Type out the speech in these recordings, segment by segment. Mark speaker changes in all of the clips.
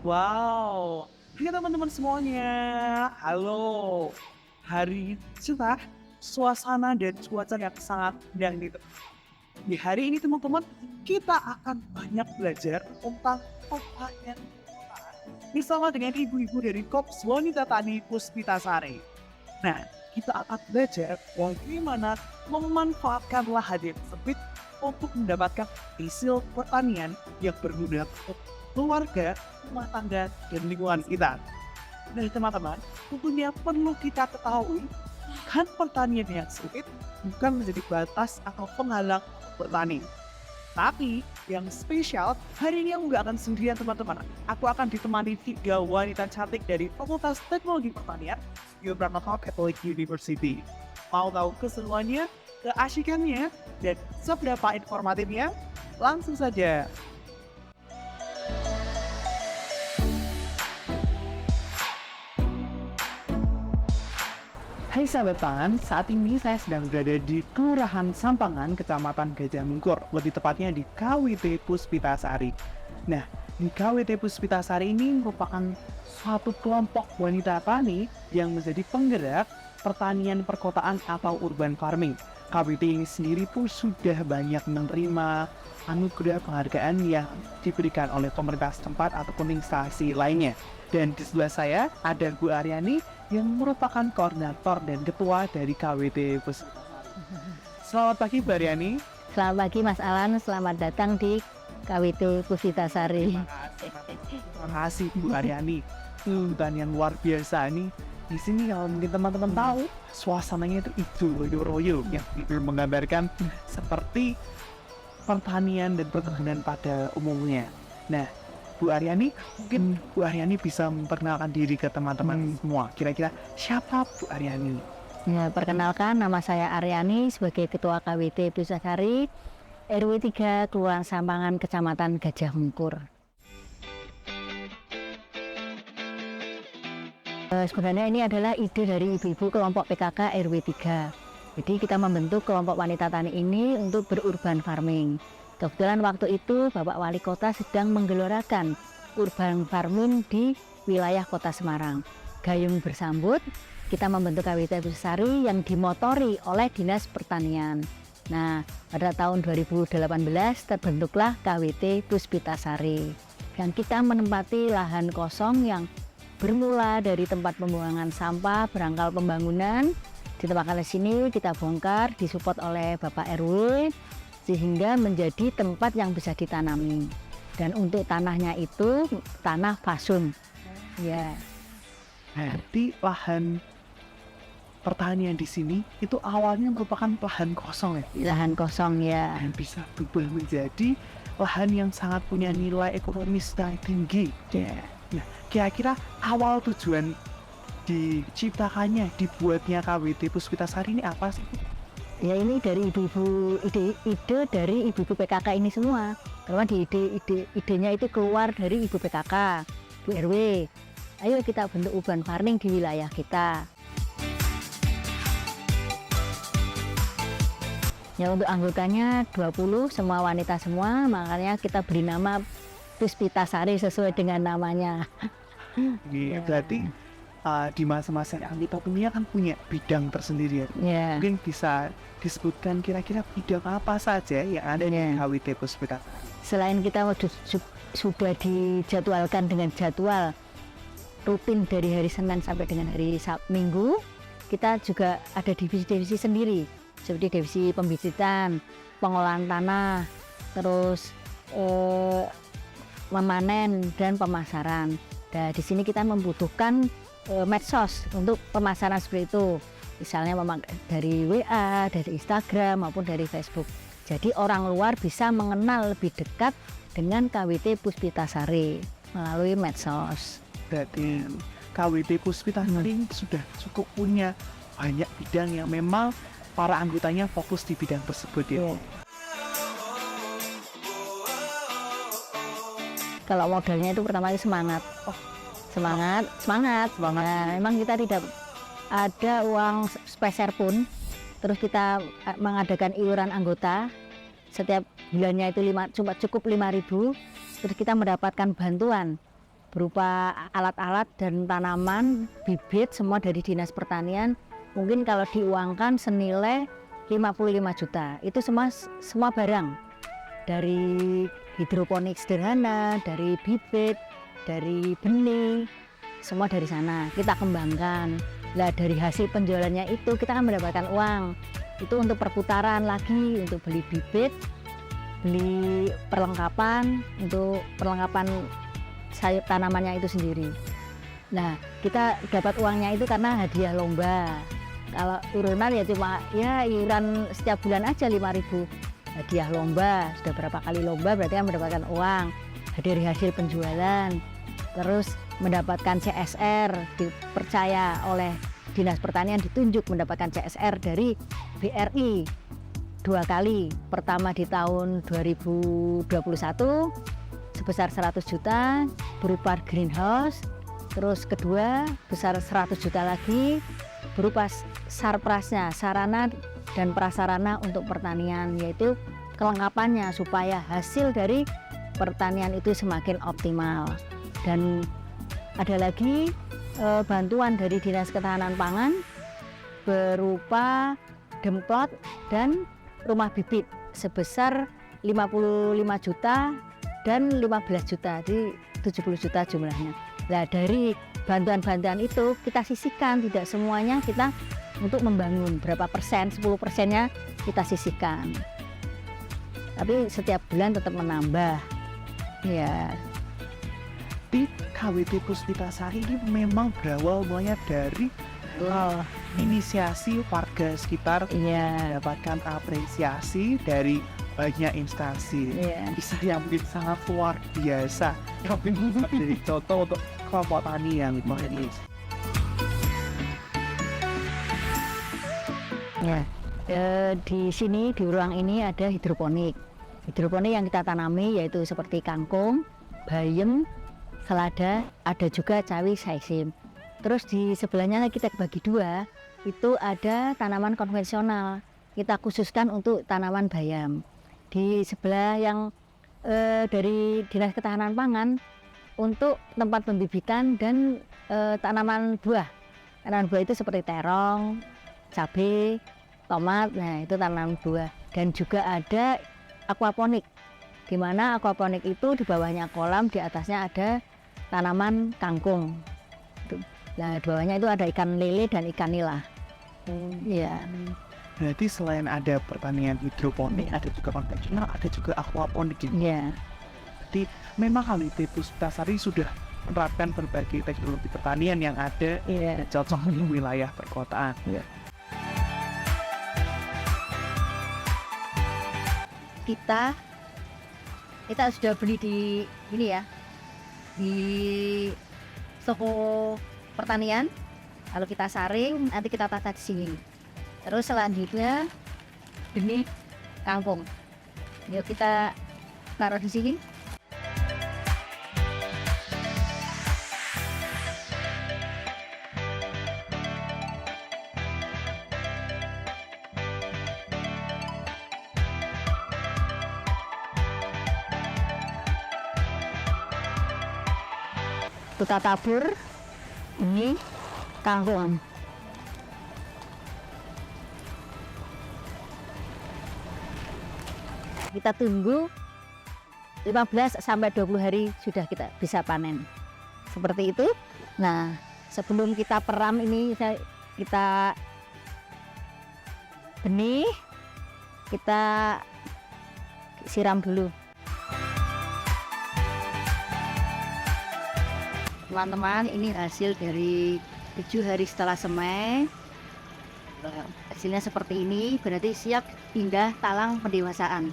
Speaker 1: Wow, hai teman-teman semuanya. Halo. Hari cerah, suasana dan cuaca yang sangat indah gitu. Di hari ini teman-teman, kita akan banyak belajar tentang pertanian bersama dengan ibu-ibu dari Kops Wanita Tani Puspitasari. Nah, kita akan belajar bagaimana memanfaatkan lahan yang sempit untuk mendapatkan hasil pertanian yang berguna untuk keluarga, rumah tangga, dan lingkungan kita. Nah, teman-teman, tentunya perlu kita ketahui kan pertanian yang sempit bukan menjadi batas atau penghalang bertani. Tapi yang spesial, hari ini aku nggak akan sendirian teman-teman. Aku akan ditemani 3 wanita cantik dari Fakultas Teknologi Pertanian Yogyakarta Catholic University. Mau tahu keseruannya, keasikannya, dan seberapa informatifnya? Langsung saja. Hai sahabat pangan, saat ini saya sedang berada di Kelurahan Sampangan, Kecamatan Gajah Mungkur, lebih tepatnya di KWT Puspitasari. Nah, di KWT Puspitasari ini merupakan suatu kelompok wanita tani yang menjadi penggerak pertanian perkotaan atau urban farming. KWT ini sendiri pun sudah banyak menerima anugerah penghargaan yang diberikan oleh pemerintah setempat ataupun instansi lainnya. Dan di sebelah saya ada Bu Aryani yang merupakan koordinator dan ketua dari KWT Puspitasari. Selamat pagi Bu Aryani.
Speaker 2: Selamat pagi Mas Alan, selamat datang di KWT Puspitasari.
Speaker 1: Terima kasih Bu Aryani. Hutan yang luar biasa nih. Di sini kalau mungkin teman-teman tahu, suasananya itu hijau royo yang menggambarkan seperti pertanian dan perkebunan pada umumnya. Nah, Bu Aryani, mungkin Bu Aryani bisa memperkenalkan diri ke teman-teman semua. Kira-kira siapa Bu Aryani?
Speaker 2: Ya, perkenalkan nama saya Aryani sebagai Ketua KWT Puspitasari RW 3 Kelurahan Sampangan Kecamatan Gajah Mungkur. Sebenarnya ini adalah ide dari ibu-ibu kelompok PKK RW 3. Jadi kita membentuk kelompok wanita tani ini untuk berurban farming. Kebetulan waktu itu Bapak Wali Kota sedang menggelorakan urban farming di wilayah Kota Semarang. Gayung bersambut, kita membentuk KWT Puspitasari yang dimotori oleh Dinas Pertanian. Nah, pada tahun 2018 terbentuklah KWT Puspitasari. Dan kita menempati lahan kosong yang bermula dari tempat pembuangan sampah, berangkal pembangunan. Di tempat di sini kita bongkar, disupport oleh Bapak RW, sehingga menjadi tempat yang bisa ditanami. Dan untuk tanahnya itu tanah fasum. Ya.
Speaker 1: Berarti lahan pertanian di sini itu awalnya merupakan lahan kosong ya?
Speaker 2: Lahan kosong ya.
Speaker 1: Dan bisa berubah menjadi lahan yang sangat punya nilai ekonomis yang tinggi.
Speaker 2: Ya.
Speaker 1: Nah, kira-kira awal tujuan diciptakannya, dibuatnya KWT Puspitasari ini apa sih?
Speaker 2: Ya ini dari ibu-ibu, ide dari ibu-ibu PKK ini semua. Karena di idenya itu keluar dari ibu PKK, Bu RW. Ayo kita bentuk urban farming di wilayah kita. Ya untuk anggotanya 20, semua wanita semua, makanya kita beri nama Puspitasari sesuai dengan namanya.
Speaker 1: Ya. Berarti di masa-masa yang kita punya bidang tersendiri ya.
Speaker 2: Ya.
Speaker 1: Mungkin bisa disebutkan kira-kira bidang apa saja yang ada di KWT Puspitasari.
Speaker 2: Selain kita sudah dijadwalkan dengan jadwal rutin dari hari Senin sampai dengan hari Minggu, kita juga ada divisi-divisi sendiri seperti divisi pembibitan, pengolahan tanah, terus memanen dan pemasaran. Nah, di sini kita membutuhkan medsos untuk pemasaran seperti itu. Misalnya dari WA, dari Instagram maupun dari Facebook. Jadi orang luar bisa mengenal lebih dekat dengan KWT Puspitasari melalui medsos.
Speaker 1: Berarti KWT Puspitasari ini sudah cukup punya banyak bidang yang memang para anggotanya fokus di bidang tersebut ya.
Speaker 2: Yeah. Kalau modalnya itu pertama semangat. Semangat. Nah, memang kita tidak ada uang speser pun. Terus kita mengadakan iuran anggota. Setiap bulannya itu cuma cukup 5.000. Terus kita mendapatkan bantuan berupa alat-alat dan tanaman, bibit semua dari Dinas Pertanian. Mungkin kalau diuangkan senilai 55 juta. Itu semua barang. Dari hidroponik sederhana, dari bibit, dari benih, semua dari sana kita kembangkan. Lah dari hasil penjualannya itu kita akan mendapatkan uang. Itu untuk perputaran lagi, untuk beli bibit, beli perlengkapan, untuk perlengkapan sayur tanamannya itu sendiri. Nah, kita dapat uangnya itu karena hadiah lomba. Kalau urunan ya cuma ya iuran setiap bulan aja 5.000. Hadiah lomba, sudah berapa kali lomba berarti kan mendapatkan uang dari hasil penjualan. Terus mendapatkan CSR, dipercaya oleh Dinas Pertanian, ditunjuk mendapatkan CSR dari BRI 2 kali. Pertama di tahun 2021 sebesar 100 juta berupa greenhouse, terus kedua besar 100 juta lagi berupa sarprasnya, sarana dan prasarana untuk pertanian, yaitu kelengkapannya supaya hasil dari pertanian itu semakin optimal. Dan ada lagi bantuan dari Dinas Ketahanan Pangan berupa demplot dan rumah bibit sebesar 55 juta dan 15 juta, jadi 70 juta jumlahnya. Nah, dari bantuan-bantuan itu kita sisihkan, tidak semuanya kita untuk membangun, berapa persen, 10%-nya kita sisihkan. Tapi setiap bulan tetap menambah. Ya.
Speaker 1: Di KWT Puspitasari ini memang berawal mulanya dari inisiasi warga sekitar mendapatkan apresiasi dari banyak instansi. Bisa yang mungkin sangat luar biasa. Tapi jadi contoh untuk kelompok tani yang ini.
Speaker 2: Ya, di sini di ruang ini ada hidroponik. Hidroponik yang kita tanami yaitu seperti kangkung, bayam, selada, ada juga cawi saisim. Terus di sebelahnya lagi kita bagi dua, itu ada tanaman konvensional. Kita khususkan untuk tanaman bayam. Di sebelah yang dari Dinas Ketahanan Pangan untuk tempat pembibitan dan tanaman buah. Tanaman buah itu seperti terong, cabai, tomat, nah itu tanaman buah. Dan juga ada aquaponik, di mana aquaponik itu di bawahnya kolam, di atasnya ada tanaman kangkung. Nah, di bawahnya itu ada ikan lele dan ikan nila. Iya.
Speaker 1: Berarti selain ada pertanian hidroponik, ada juga konvensional, ada juga aquaponik.
Speaker 2: Iya.
Speaker 1: Jadi memang KWT Puspitasari sudah menerapkan berbagai teknologi pertanian yang ada dan cocok di wilayah perkotaan.
Speaker 2: Kita sudah beli di ini ya, di toko pertanian. Lalu kita saring, nanti kita tata di sini. Terus selanjutnya benih kangkung. Yuk kita taruh di sini. Kita tabur ini kangkung. Kita tunggu 15 sampai 20 hari sudah kita bisa panen. Seperti itu. Nah, sebelum kita peram ini kita benih, kita siram dulu. Teman-teman, ini hasil dari 7 hari setelah semai. Hasilnya seperti ini, berarti siap pindah talang pendewasaan.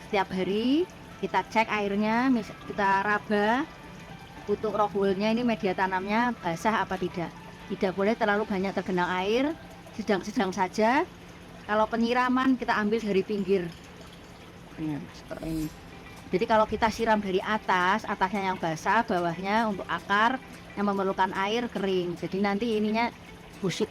Speaker 2: Setiap hari kita cek airnya, kita raba untuk rohulnya, ini media tanamnya basah apa tidak. Tidak boleh terlalu banyak tergenang air, sedang-sedang saja. Kalau penyiraman kita ambil dari pinggir. Seperti ini. Jadi kalau kita siram dari atas, atasnya yang basah, bawahnya untuk akar yang memerlukan air kering. Jadi nanti ininya busuk.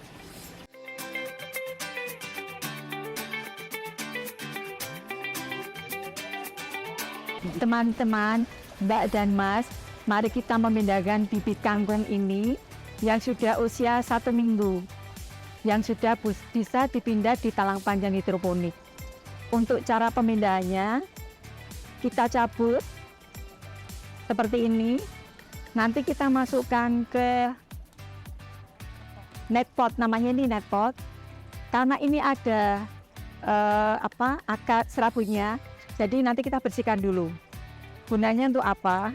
Speaker 2: Teman-teman, Mbak dan Mas,
Speaker 3: Mari kita memindahkan bibit kangkung ini yang sudah usia 1 minggu, yang sudah bisa dipindah di talang panjang hidroponik. Untuk cara pemindahannya, kita cabut seperti ini. Nanti kita masukkan ke net pot, namanya ini net pot. Karena ini ada akar serabutnya, jadi nanti kita bersihkan dulu. Gunanya untuk apa?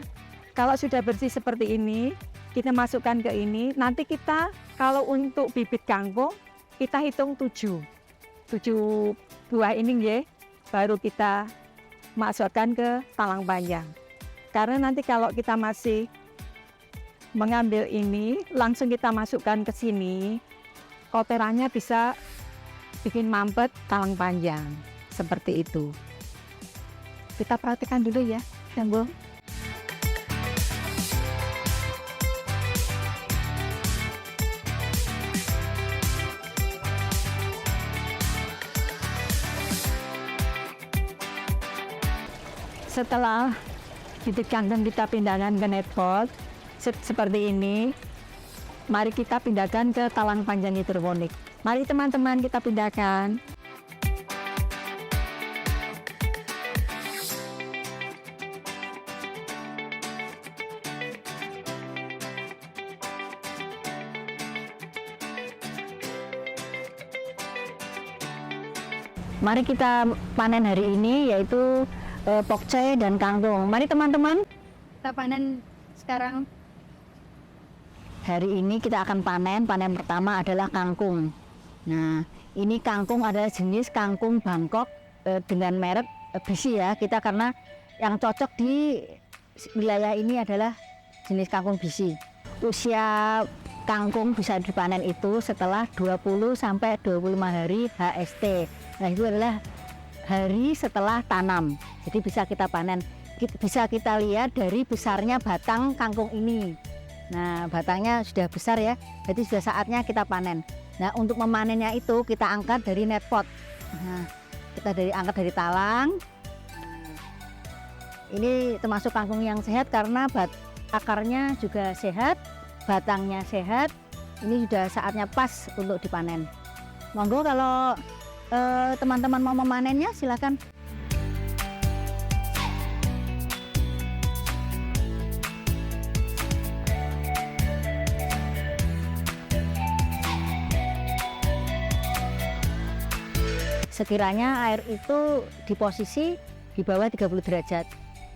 Speaker 3: Kalau sudah bersih seperti ini, kita masukkan ke ini. Nanti kita kalau untuk bibit kangkung, kita hitung 7 buah ini ya, baru kita masukkan ke talang panjang. Karena nanti kalau kita masih mengambil ini, langsung kita masukkan ke sini, kotorannya bisa bikin mampet talang panjang. Seperti itu. Kita perhatikan dulu ya, Bu. Setelah bibit kangkung kita pindahkan ke net pot seperti ini, mari kita pindahkan ke talang panjang hidroponik. Mari teman-teman kita pindahkan.
Speaker 2: Mari kita panen hari ini yaitu pokcai dan kangkung. Mari teman-teman.
Speaker 4: Kita panen sekarang.
Speaker 2: Hari ini kita akan panen pertama adalah kangkung. Nah, ini kangkung adalah jenis kangkung Bangkok dengan merek Bisi ya. Kita karena yang cocok di wilayah ini adalah jenis kangkung Bisi. Usia kangkung bisa dipanen itu setelah 20 sampai 25 hari HST. Nah, itu adalah hari setelah tanam. Jadi bisa kita panen. Bisa kita lihat dari besarnya batang kangkung ini. Nah, batangnya sudah besar ya. Jadi sudah saatnya kita panen. Nah, untuk memanennya itu kita angkat dari net pot. Nah, kita angkat dari talang. Nah, ini termasuk kangkung yang sehat karena akarnya juga sehat, batangnya sehat. Ini sudah saatnya pas untuk dipanen. Monggo kalau teman-teman mau memanennya silakan. Sekiranya air itu di posisi di bawah 30 derajat,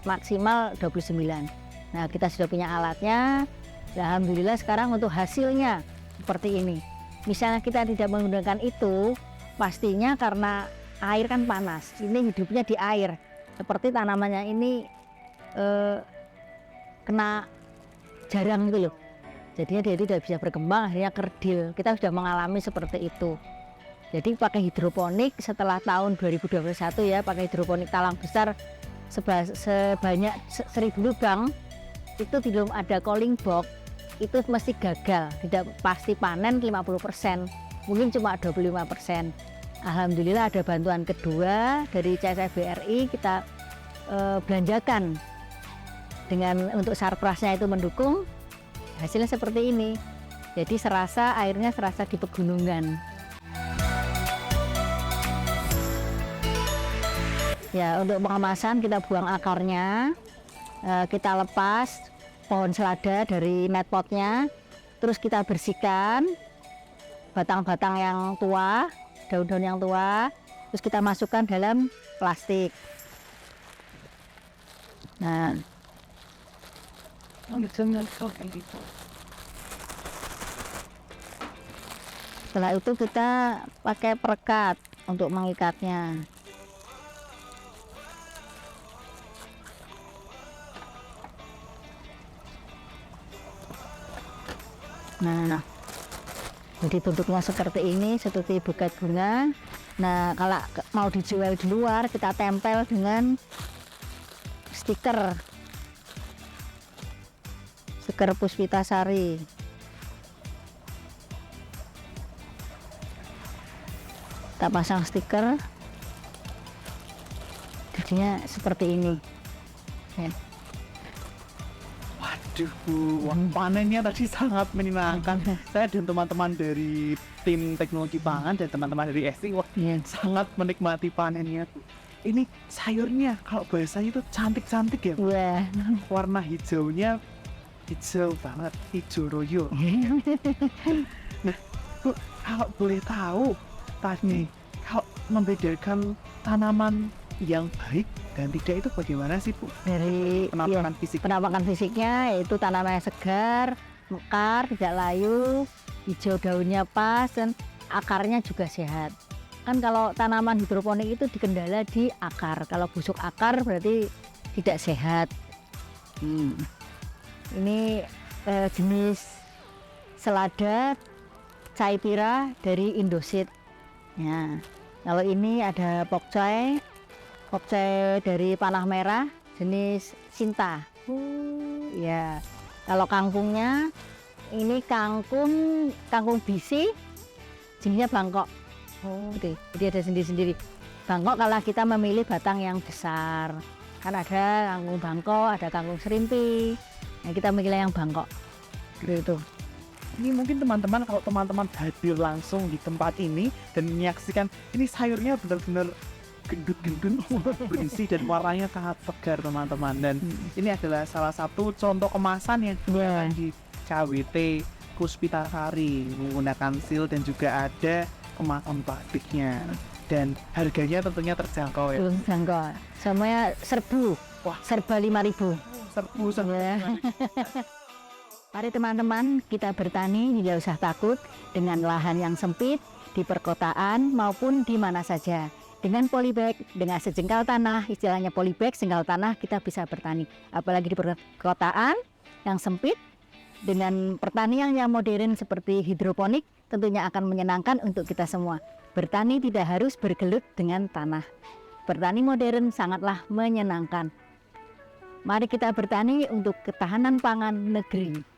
Speaker 2: maksimal 29. Nah, kita sudah punya alatnya. Alhamdulillah sekarang untuk hasilnya seperti ini. Misalnya kita tidak menggunakan itu, pastinya karena air kan panas. Ini hidupnya di air. Seperti tanamannya ini kena jarang gitu loh. Jadinya dia tidak bisa berkembang, akhirnya kerdil. Kita sudah mengalami seperti itu. Jadi pakai hidroponik setelah tahun 2021 ya, pakai hidroponik talang besar sebanyak 1000 lubang, itu belum ada calling box, itu mesti gagal, tidak pasti panen 50%, mungkin cuma 25%. Alhamdulillah ada bantuan kedua dari CSFBRI, kita belanjakan dengan untuk sarprasnya itu mendukung, hasilnya seperti ini. Jadi airnya serasa di pegunungan. Ya, untuk pengemasan kita buang akarnya, kita lepas pohon selada dari net potnya, terus kita bersihkan batang-batang yang tua, daun-daun yang tua, terus kita masukkan dalam plastik. Nah, setelah itu kita pakai perekat untuk mengikatnya. Nah, jadi bentuknya seperti ini, seperti buket bunga. Nah, kalau mau dijual di luar, kita tempel dengan stiker Puspitasari. Kita pasang stiker, jadinya seperti ini. Ya.
Speaker 1: Waduh Bu, wah, panennya tadi sangat menyenangkan. Saya dan teman-teman dari tim teknologi pangan dan teman-teman dari ST, wah,
Speaker 2: Iya.
Speaker 1: sangat menikmati panennya Bu. Ini sayurnya kalau bahasanya itu cantik-cantik ya Bu.
Speaker 2: Wah.
Speaker 1: Warna hijaunya hijau banget, hijau royo. Nah Bu, kalau boleh tahu tadi kalau membedakan tanaman yang baik dan tidak itu bagaimana sih Bu?
Speaker 2: Dari
Speaker 1: Penampakan fisik.
Speaker 2: penampakan fisiknya yaitu tanaman yang segar, mekar, tidak layu, hijau daunnya pas, dan akarnya juga sehat. Kan kalau tanaman hidroponik itu dikendala di akar. Kalau busuk akar berarti tidak sehat. Ini jenis selada Caipira dari Indoseed. Ya. Kalau ini ada pokcai dari panah merah jenis Sinta. Ya. Kalau kangkungnya ini kangkung bisi jenisnya Bangkok. Gitu. Jadi ada sendiri-sendiri. Bangkok kalau kita memilih batang yang besar. Kan ada kangkung Bangkok, ada kangkung serimpi. Nah, kita memilih yang Bangkok. Gitu.
Speaker 1: Ini mungkin teman-teman kalau teman-teman hadir langsung di tempat ini dan menyaksikan ini sayurnya benar-benar gendut-gendut berisi dan warnanya sangat segar teman-teman, dan ini adalah salah satu contoh kemasan yang digunakan di KWT Puspita Sari menggunakan seal dan juga ada kemasan plastiknya dan harganya tentunya terjangkau ya.
Speaker 2: Belum Bangkok. Semuanya serbu.
Speaker 1: Wah.
Speaker 2: Serba 5.000.
Speaker 1: Serbu
Speaker 2: Ya. Mari teman-teman kita bertani, tidak usah takut dengan lahan yang sempit di perkotaan maupun di mana saja. Dengan polybag, dengan sejengkal tanah, istilahnya polybag, sejengkal tanah kita bisa bertani. Apalagi di perkotaan yang sempit, dengan pertanian yang modern seperti hidroponik tentunya akan menyenangkan untuk kita semua. Bertani tidak harus bergelut dengan tanah. Bertani modern sangatlah menyenangkan. Mari kita bertani untuk ketahanan pangan negeri.